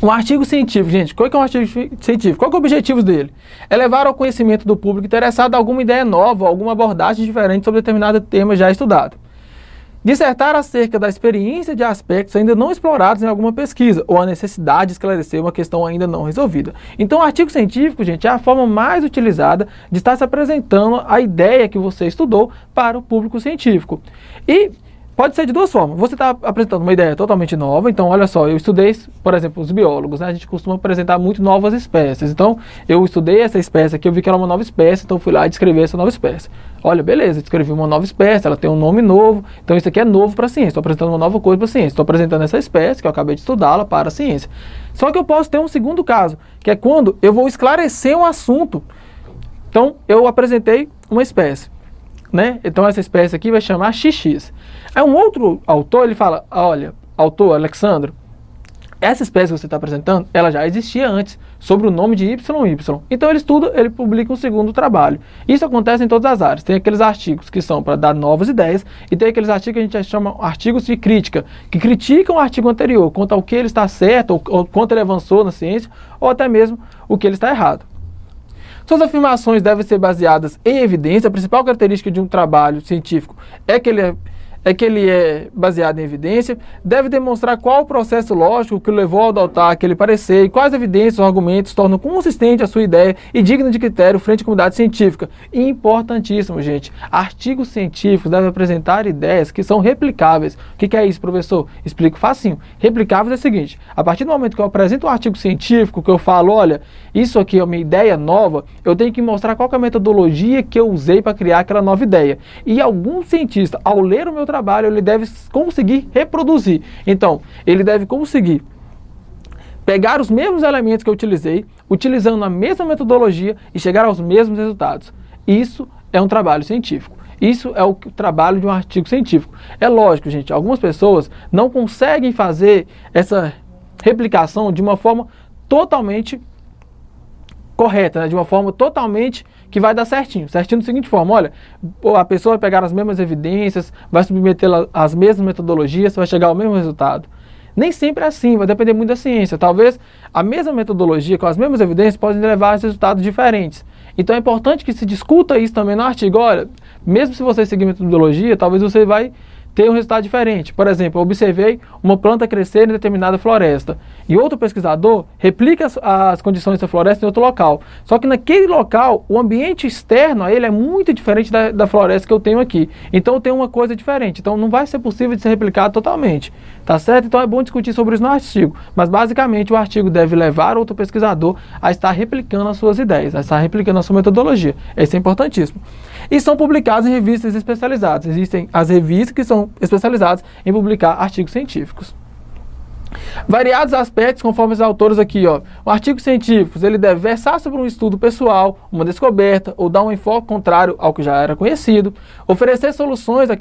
Um artigo científico, gente, qual é um artigo científico? Qual é o objetivo dele? É levar ao conhecimento do público interessado alguma ideia nova, alguma abordagem diferente sobre determinado tema já estudado. Dissertar acerca da experiência de aspectos ainda não explorados em alguma pesquisa, ou a necessidade de esclarecer uma questão ainda não resolvida. Então, o artigo científico, gente, é a forma mais utilizada de estar se apresentando a ideia que você estudou para o público científico. E pode ser de duas formas. Você está apresentando uma ideia totalmente nova. Então, olha só, eu estudei, por exemplo, os biólogos, né? A gente costuma apresentar muito novas espécies. Então, eu estudei essa espécie aqui, eu vi que era uma nova espécie, então fui lá e descrevi essa nova espécie. Olha, beleza, descrevi uma nova espécie, ela tem um nome novo, então isso aqui é novo para a ciência, estou apresentando uma nova coisa para a ciência, estou apresentando essa espécie, que eu acabei de estudá-la para a ciência. Só que eu posso ter um segundo caso, que é quando eu vou esclarecer um assunto. Então, eu apresentei uma espécie, né? Então essa espécie aqui vai chamar XX. Aí um outro autor, ele fala, olha, autor Alexandre, essa espécie que você está apresentando, ela já existia antes, sobre o nome de YY. Então ele estuda, ele publica um segundo trabalho. Isso acontece em todas as áreas. Tem aqueles artigos que são para dar novas ideias, e tem aqueles artigos que a gente chama artigos de crítica, que criticam o artigo anterior, quanto ao que ele está certo, ou quanto ele avançou na ciência, ou até mesmo o que ele está errado. Suas afirmações devem ser baseadas em evidência. A principal característica de um trabalho científico é que ele é baseado em evidência. Deve demonstrar qual o processo lógico que o levou a adotar aquele parecer e quais evidências ou argumentos tornam consistente a sua ideia e digna de critério frente à comunidade científica. Importantíssimo, gente. Artigos científicos devem apresentar ideias que são replicáveis. O que é isso, professor? Explico facinho. Replicáveis é o seguinte: a partir do momento que eu apresento um artigo científico, que eu falo, olha, isso aqui é uma ideia nova, eu tenho que mostrar qual que é a metodologia que eu usei para criar aquela nova ideia. E algum cientista, ao ler o meu trabalho, ele deve conseguir reproduzir. Então, ele deve conseguir pegar os mesmos elementos que eu utilizei, utilizando a mesma metodologia e chegar aos mesmos resultados. Isso é um trabalho científico. Isso é o trabalho de um artigo científico. É lógico, gente, algumas pessoas não conseguem fazer essa replicação de uma forma totalmente correta, né? De uma forma totalmente que vai dar certinho. Certinho da seguinte forma: olha, a pessoa vai pegar as mesmas evidências, vai submetê-la às mesmas metodologias, vai chegar ao mesmo resultado. Nem sempre é assim, vai depender muito da ciência. Talvez a mesma metodologia, com as mesmas evidências, podem levar a resultados diferentes. Então é importante que se discuta isso também no artigo. Olha, mesmo se você seguir metodologia, talvez você vai ter um resultado diferente. Por exemplo, eu observei uma planta crescer em determinada floresta e outro pesquisador replica as condições da floresta em outro local. Só que naquele local, o ambiente externo a ele é muito diferente da floresta que eu tenho aqui. Então eu tenho uma coisa diferente. Então não vai ser possível de ser replicado totalmente. Tá certo? Então é bom discutir sobre isso no artigo. Mas basicamente o artigo deve levar outro pesquisador a estar replicando as suas ideias, a estar replicando a sua metodologia. Isso é importantíssimo. E são publicados em revistas especializadas. Existem as revistas que são especializadas em publicar artigos científicos. Variados aspectos, conforme os autores aqui, ó. O artigo científico, ele deve versar sobre um estudo pessoal, uma descoberta, ou dar um enfoque contrário ao que já era conhecido, oferecer soluções a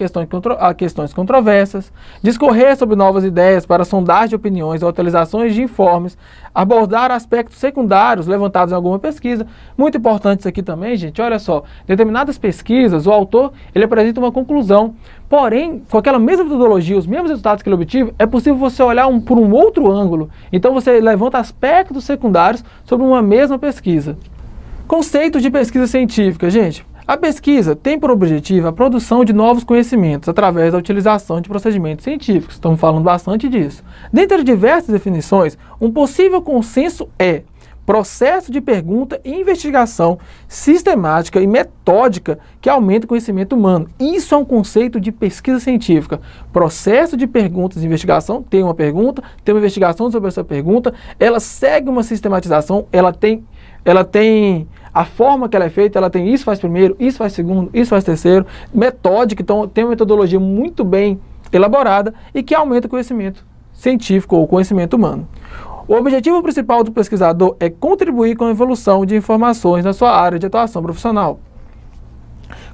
questões controversas, discorrer sobre novas ideias para sondagem de opiniões ou atualizações de informes, abordar aspectos secundários levantados em alguma pesquisa. Muito importante isso aqui também, gente, olha só, determinadas pesquisas, o autor, ele apresenta uma conclusão, porém, com aquela mesma metodologia, os mesmos resultados que ele obteve, é possível você olhar por um outro ângulo. Então você levanta aspectos secundários sobre uma mesma pesquisa. Conceitos de pesquisa científica, gente. A pesquisa tem por objetivo a produção de novos conhecimentos através da utilização de procedimentos científicos. Estamos falando bastante disso. Dentre as diversas definições, um possível consenso é processo de pergunta e investigação sistemática e metódica que aumenta o conhecimento humano. Isso é um conceito de pesquisa científica. Processo de perguntas e investigação, tem uma pergunta, tem uma investigação sobre essa pergunta, ela segue uma sistematização, ela tem a forma que ela é feita, ela tem isso faz primeiro, isso faz segundo, isso faz terceiro, metódica, então tem uma metodologia muito bem elaborada e que aumenta o conhecimento científico ou conhecimento humano. O objetivo principal do pesquisador é contribuir com a evolução de informações na sua área de atuação profissional.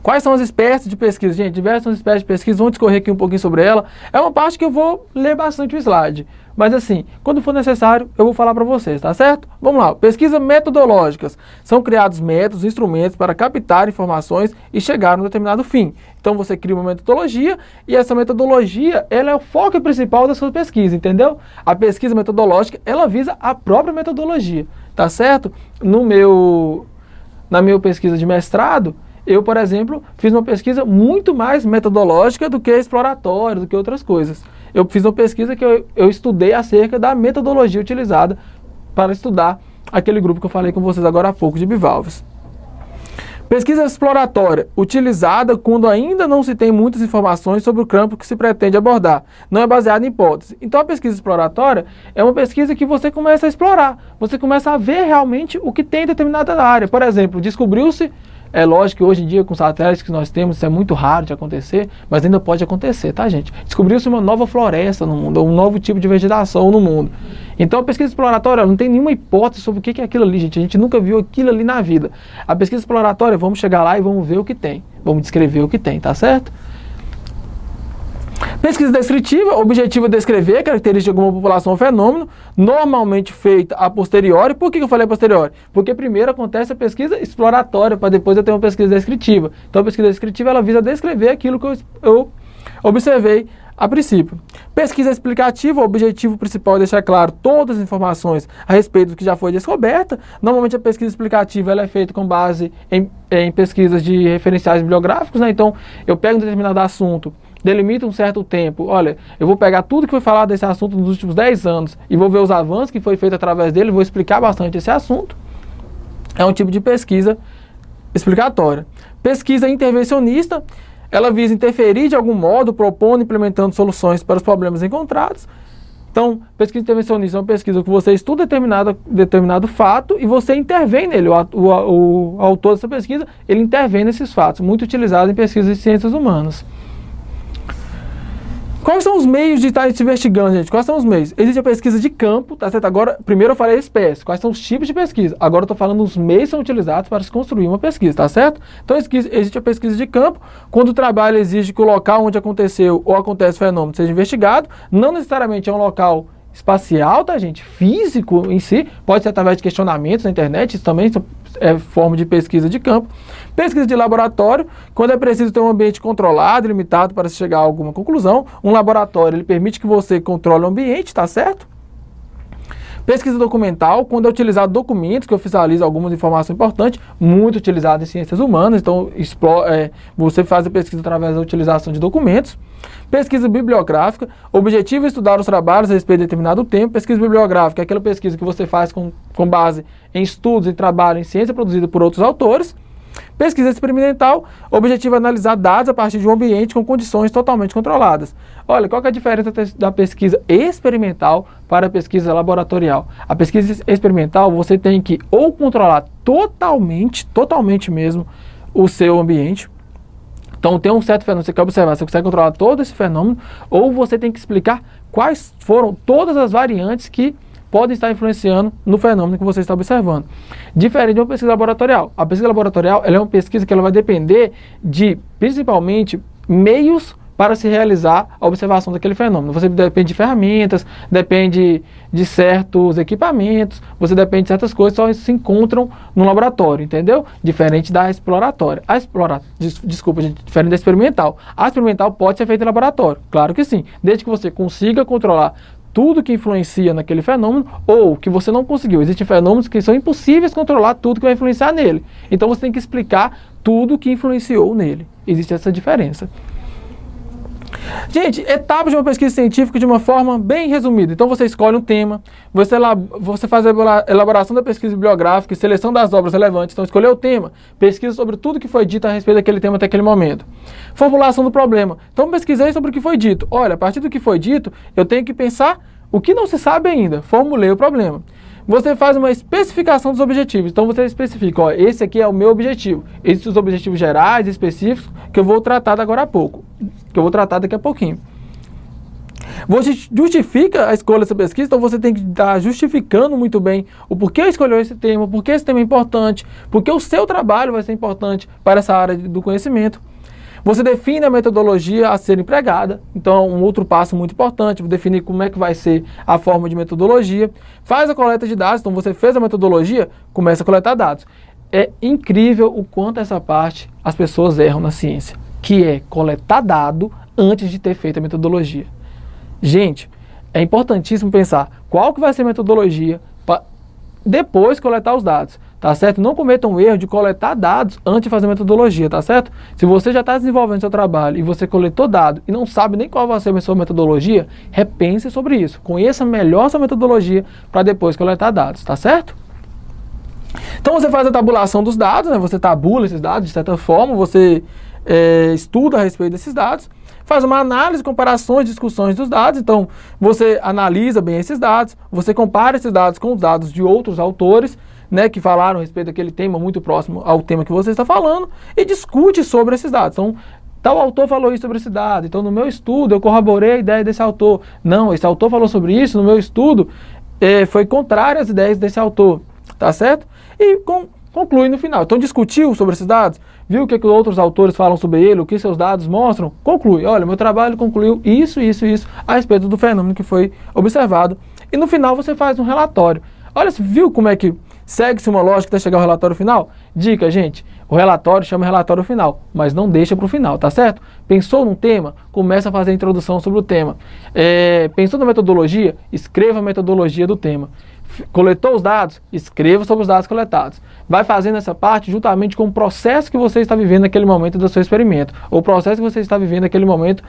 Quais são as espécies de pesquisa? Gente, diversas espécies de pesquisa, vamos discorrer aqui um pouquinho sobre ela. É uma parte que eu vou ler bastante o slide. Mas assim, quando for necessário, eu vou falar para vocês, tá certo? Vamos lá, pesquisas metodológicas. São criados métodos, instrumentos para captar informações e chegar a um determinado fim. Então você cria uma metodologia e essa metodologia, ela é o foco principal da sua pesquisa, entendeu? A pesquisa metodológica, ela visa a própria metodologia, tá certo? Na minha pesquisa de mestrado, eu, por exemplo, fiz uma pesquisa muito mais metodológica do que exploratória, do que outras coisas. Eu fiz uma pesquisa que eu estudei acerca da metodologia utilizada para estudar aquele grupo que eu falei com vocês agora há pouco de bivalves. Pesquisa exploratória, utilizada quando ainda não se tem muitas informações sobre o campo que se pretende abordar. Não é baseada em hipótese. Então a pesquisa exploratória é uma pesquisa que você começa a explorar. Você começa a ver realmente o que tem em determinada área. Por exemplo, descobriu-se. É lógico que hoje em dia, com os satélites que nós temos, isso é muito raro de acontecer, mas ainda pode acontecer, tá, gente? Descobriu-se uma nova floresta no mundo, ou um novo tipo de vegetação no mundo. Então, a pesquisa exploratória não tem nenhuma hipótese sobre o que é aquilo ali, gente. A gente nunca viu aquilo ali na vida. A pesquisa exploratória, vamos chegar lá e vamos ver o que tem. Vamos descrever o que tem, tá certo? Pesquisa descritiva, objetivo é descrever características de alguma população ou fenômeno, normalmente feita a posteriori. Por que eu falei a posteriori? Porque primeiro acontece a pesquisa exploratória, para depois eu ter uma pesquisa descritiva. Então a pesquisa descritiva, ela visa descrever aquilo que eu observei a princípio. Pesquisa explicativa, o objetivo principal é deixar claro todas as informações a respeito do que já foi descoberta. Normalmente a pesquisa explicativa ela é feita com base em pesquisas de referenciais bibliográficos, né? Então eu pego um determinado assunto, delimita um certo tempo, olha, eu vou pegar tudo que foi falado desse assunto nos últimos 10 anos e vou ver os avanços que foi feito através dele, vou explicar bastante esse assunto. É um tipo de pesquisa explicatória. Pesquisa intervencionista, ela visa interferir de algum modo, propondo e implementando soluções para os problemas encontrados. Então, pesquisa intervencionista é uma pesquisa que você estuda determinado fato e você intervém nele. O autor dessa pesquisa, ele intervém nesses fatos, muito utilizado em pesquisas de ciências humanas. Quais são os meios de estar se investigando, gente? Quais são os meios? Existe a pesquisa de campo, tá certo? Agora, primeiro eu falei a espécie, quais são os tipos de pesquisa. Agora eu estou falando os meios que são utilizados para se construir uma pesquisa, tá certo? Então existe a pesquisa de campo, quando o trabalho exige que o local onde aconteceu ou acontece o fenômeno seja investigado, não necessariamente é um local espacial, tá, gente? Físico em si, pode ser através de questionamentos na internet, isso também é forma de pesquisa de campo. Pesquisa de laboratório, quando é preciso ter um ambiente controlado e limitado para se chegar a alguma conclusão. Um laboratório, ele permite que você controle o ambiente, tá certo? Pesquisa documental, quando é utilizado documentos que oficializam algumas informações importantes, muito utilizado em ciências humanas, então você faz a pesquisa através da utilização de documentos. Pesquisa bibliográfica, objetivo é estudar os trabalhos a respeito de determinado tempo. Pesquisa bibliográfica é aquela pesquisa que você faz com base em estudos e trabalho em ciência produzida por outros autores. Pesquisa experimental, objetivo é analisar dados a partir de um ambiente com condições totalmente controladas. Olha, qual que é a diferença da pesquisa experimental para a pesquisa laboratorial? A pesquisa experimental, você tem que ou controlar totalmente mesmo, o seu ambiente. Então tem um certo fenômeno, você quer observar, você consegue controlar todo esse fenômeno, ou você tem que explicar quais foram todas as variantes que podem estar influenciando no fenômeno que você está observando. Diferente de uma pesquisa laboratorial. A pesquisa laboratorial ela é uma pesquisa que ela vai depender de, principalmente, meios para se realizar a observação daquele fenômeno. Você depende de ferramentas, depende de certos equipamentos, você depende de certas coisas que só se encontram no laboratório, entendeu? Diferente da exploratória. Desculpa, gente, diferente da experimental. A experimental pode ser feita em laboratório, claro que sim, desde que você consiga controlar tudo que influencia naquele fenômeno, ou que você não conseguiu. Existem fenômenos que são impossíveis controlar tudo que vai influenciar nele. Então você tem que explicar tudo que influenciou nele. Existe essa diferença. Gente, etapas de uma pesquisa científica de uma forma bem resumida. Então você escolhe um tema, você faz a elaboração da pesquisa bibliográfica e seleção das obras relevantes. Então escolheu o tema, pesquisa sobre tudo que foi dito a respeito daquele tema até aquele momento. Formulação do problema. Então pesquisei sobre o que foi dito. Olha, a partir do que foi dito, eu tenho que pensar o que não se sabe ainda. Formulei o problema. Você faz uma especificação dos objetivos. Então você especifica, ó, esse aqui é o meu objetivo. Esses os objetivos gerais, específicos, que eu vou tratar agora a pouco. Que eu vou tratar daqui a pouquinho. Você justifica a escolha dessa pesquisa, então você tem que estar justificando muito bem o porquê escolheu esse tema, porque esse tema é importante, porque o seu trabalho vai ser importante para essa área do conhecimento. Você define a metodologia a ser empregada, então um outro passo muito importante, definir como é que vai ser a forma de metodologia. Faz a coleta de dados, então você fez a metodologia, começa a coletar dados. É incrível o quanto essa parte as pessoas erram na ciência, que é coletar dado antes de ter feito a metodologia. Gente, é importantíssimo pensar qual que vai ser a metodologia para depois coletar os dados, tá certo? Não cometam o erro de coletar dados antes de fazer a metodologia, tá certo? Se você já está desenvolvendo seu trabalho e você coletou dados e não sabe nem qual vai ser a sua metodologia, repense sobre isso. Conheça melhor sua metodologia para depois coletar dados, tá certo? Então você faz a tabulação dos dados, né? Você tabula esses dados de certa forma, você estuda a respeito desses dados, faz uma análise, comparações, discussões dos dados, então você analisa bem esses dados, você compara esses dados com os dados de outros autores, né, que falaram a respeito daquele tema muito próximo ao tema que você está falando, e discute sobre esses dados. Então, tal autor falou isso sobre esse dado, então no meu estudo eu corroborei a ideia desse autor. Não, esse autor falou sobre isso, no meu estudo foi contrário às ideias desse autor, tá certo? E conclui no final. Então discutiu sobre esses dados, viu o que outros autores falam sobre ele, o que seus dados mostram, conclui. Olha, meu trabalho concluiu isso a respeito do fenômeno que foi observado. E no final você faz um relatório. Olha, viu como é que segue-se uma lógica até chegar ao relatório final? Dica, gente, o relatório chama relatório final, mas não deixa para o final, tá certo? Pensou num tema? Começa a fazer a introdução sobre o tema. Pensou na metodologia? Escreva a metodologia do tema. Coletou os dados? Escreva sobre os dados coletados. Vai fazendo essa parte juntamente com o processo que você está vivendo naquele momento do seu experimento, ou o processo que você está vivendo naquele momento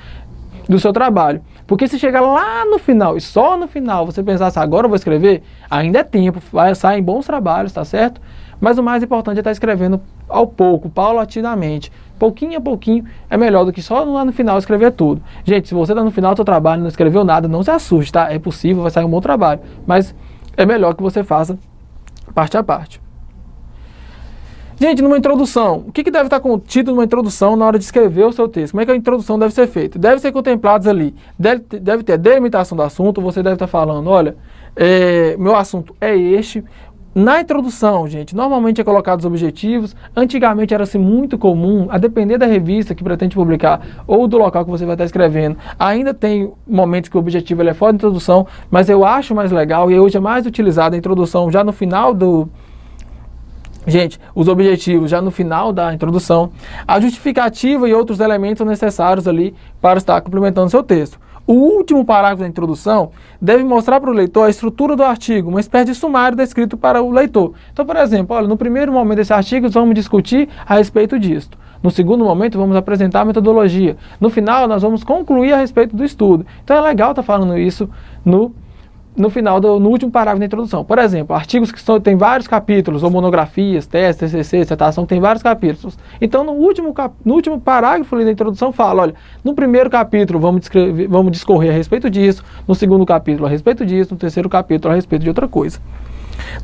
do seu trabalho. Porque se chegar lá no final, e só no final, você pensar assim, agora eu vou escrever, ainda é tempo, saem bons trabalhos, tá certo? Mas o mais importante é estar escrevendo ao pouco, paulatinamente. Pouquinho a pouquinho é melhor do que só lá no final escrever tudo. Gente, se você está no final do seu trabalho e não escreveu nada, não se assuste, tá? É possível, vai sair um bom trabalho. Mas é melhor que você faça parte a parte. Gente, numa introdução, o que deve estar contido numa introdução na hora de escrever o seu texto? Como é que a introdução deve ser feita? Deve ser contemplados ali, deve ter a delimitação do assunto, você deve estar falando, olha, meu assunto é este. Na introdução, gente, normalmente é colocado os objetivos. Antigamente era assim, muito comum, a depender da revista que pretende publicar ou do local que você vai estar escrevendo. Ainda tem momentos que o objetivo ele é fora da introdução, mas eu acho mais legal e hoje é mais utilizada a introdução já no final do... Gente, os objetivos já no final da introdução. A justificativa e outros elementos são necessários ali para estar complementando seu texto. O último parágrafo da introdução deve mostrar para o leitor a estrutura do artigo, uma espécie de sumário descrito para o leitor. Então, por exemplo, olha, no primeiro momento desse artigo, vamos discutir a respeito disso. No segundo momento, vamos apresentar a metodologia. No final, nós vamos concluir a respeito do estudo. Então, é legal estar falando isso no final, no último parágrafo da introdução. Por exemplo, artigos que têm vários capítulos, ou monografias, testes, TCC, dissertação, tem vários capítulos. Então, no último parágrafo ali da introdução fala, olha, no primeiro capítulo vamos discorrer a respeito disso, no segundo capítulo a respeito disso, no terceiro capítulo a respeito de outra coisa.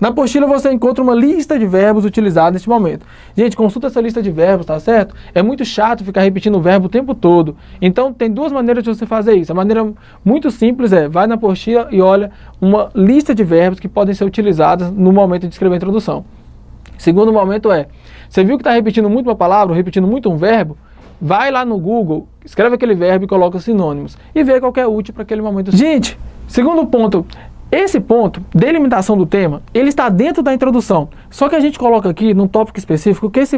Na apostila você encontra uma lista de verbos utilizados neste momento. Gente, consulta essa lista de verbos, tá certo? É muito chato ficar repetindo o verbo o tempo todo. Então, tem duas maneiras de você fazer isso. A maneira muito simples vai na apostila e olha uma lista de verbos que podem ser utilizados no momento de escrever a introdução. Segundo momento você viu que está repetindo muito uma palavra, ou repetindo muito um verbo? Vai lá no Google, escreve aquele verbo e coloca sinônimos. E vê qual que é útil para aquele momento. Gente, segundo ponto. Esse ponto, delimitação do tema, ele está dentro da introdução. Só que a gente coloca aqui num tópico específico que esse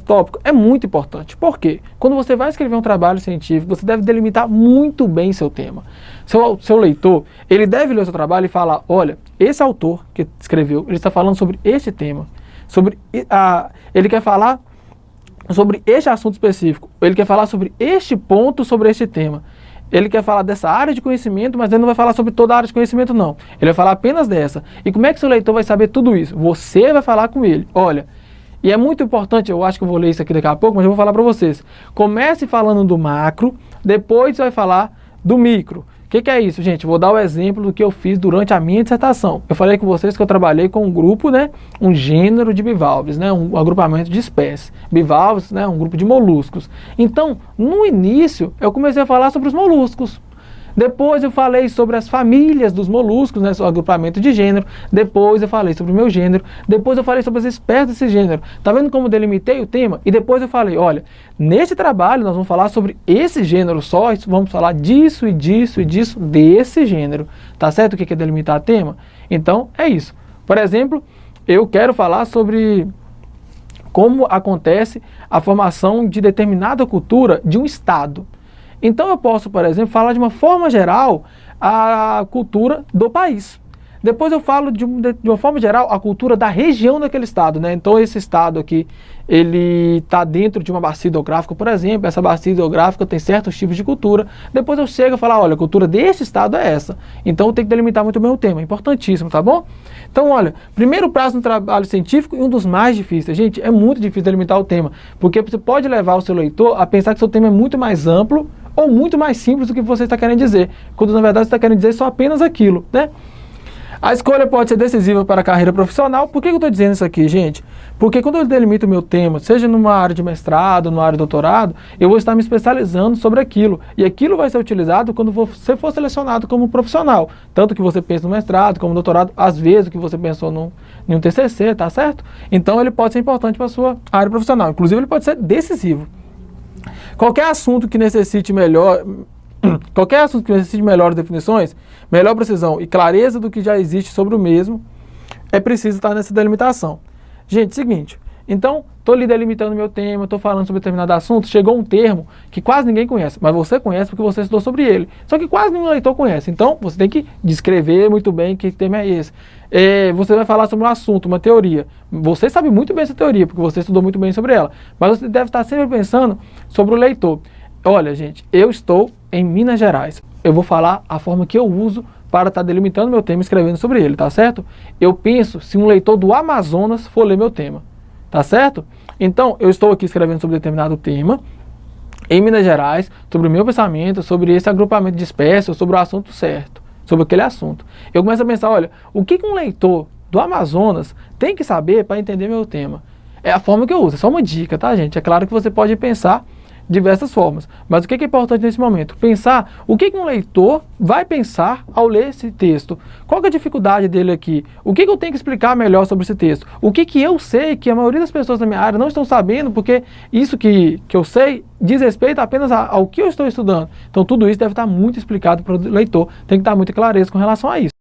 tópico é muito importante. Por quê? Quando você vai escrever um trabalho científico, você deve delimitar muito bem seu tema. Seu leitor, ele deve ler o seu trabalho e falar, olha, esse autor que escreveu, ele está falando sobre este tema. Ele quer falar sobre este assunto específico. Ele quer falar sobre este ponto, sobre este tema. Ele quer falar dessa área de conhecimento, mas ele não vai falar sobre toda a área de conhecimento, não. Ele vai falar apenas dessa. E como é que seu leitor vai saber tudo isso? Você vai falar com ele. Olha, e é muito importante, eu acho que eu vou ler isso aqui daqui a pouco, mas eu vou falar para vocês. Comece falando do macro, depois você vai falar do micro. O que é isso, gente? Vou dar o exemplo do que eu fiz durante a minha dissertação. Eu falei com vocês que eu trabalhei com um grupo, um gênero de bivalves, um agrupamento de espécies. Bivalves, um grupo de moluscos. Então, no início, eu comecei a falar sobre os moluscos. Depois eu falei sobre as famílias dos moluscos, né, o agrupamento de gênero. Depois eu falei sobre o meu gênero. Depois eu falei sobre as espécies desse gênero. Tá vendo como eu delimitei o tema? E depois eu falei, olha, nesse trabalho nós vamos falar sobre esse gênero só, vamos falar disso e disso e disso, desse gênero. Tá certo o que é delimitar tema? Então, é isso. Por exemplo, eu quero falar sobre como acontece a formação de determinada cultura de um estado. Então eu posso, por exemplo, falar de uma forma geral a cultura do país. Depois eu falo de uma forma geral a cultura da região daquele estado, né? Então esse estado aqui, ele está dentro de uma bacia hidrográfica, por exemplo, essa bacia hidrográfica tem certos tipos de cultura. Depois eu chego a falar, olha, a cultura desse estado é essa. Então eu tenho que delimitar muito bem o tema, importantíssimo, tá bom? Então olha, primeiro prazo no trabalho científico e um dos mais difíceis. Gente, é muito difícil delimitar o tema, porque você pode levar o seu leitor a pensar que seu tema é muito mais amplo ou muito mais simples do que você está querendo dizer, quando na verdade você está querendo dizer só apenas aquilo, né? A escolha pode ser decisiva para a carreira profissional. Por que eu estou dizendo isso aqui, gente? Porque quando eu delimito o meu tema, seja numa área de mestrado, numa área de doutorado, eu vou estar me especializando sobre aquilo. E aquilo vai ser utilizado quando você for selecionado como profissional. Tanto que você pensa no mestrado, como no doutorado, às vezes o que você pensou em um TCC, tá certo? Então ele pode ser importante para a sua área profissional. Inclusive ele pode ser decisivo. Qualquer assunto que necessite melhores definições, melhor precisão e clareza do que já existe sobre o mesmo, é preciso estar nessa delimitação. Gente, seguinte, então, estou ali delimitando meu tema, estou falando sobre determinado assunto, chegou um termo que quase ninguém conhece, mas você conhece porque você estudou sobre ele, só que quase nenhum leitor conhece, então você tem que descrever muito bem que tema é esse. Você vai falar sobre um assunto, uma teoria, você sabe muito bem essa teoria, porque você estudou muito bem sobre ela, mas você deve estar sempre pensando sobre o leitor. Olha, gente, eu estou em Minas Gerais. Eu vou falar a forma que eu uso para estar delimitando meu tema e escrevendo sobre ele, tá certo? Eu penso se um leitor do Amazonas for ler meu tema, tá certo? Então, eu estou aqui escrevendo sobre determinado tema, em Minas Gerais, sobre o meu pensamento, sobre esse agrupamento de espécies, ou sobre o assunto certo, sobre aquele assunto. Eu começo a pensar, olha, o que um leitor do Amazonas tem que saber para entender meu tema? É a forma que eu uso, é só uma dica, tá, gente? É claro que você pode pensar diversas formas, mas o que é importante nesse momento? Pensar o que um leitor vai pensar ao ler esse texto. Qual que é a dificuldade dele aqui? O que eu tenho que explicar melhor sobre esse texto? O que eu sei que a maioria das pessoas da minha área não estão sabendo, porque isso que eu sei diz respeito apenas ao que eu estou estudando. Então tudo isso deve estar muito explicado para o leitor, tem que estar muito clareza com relação a isso.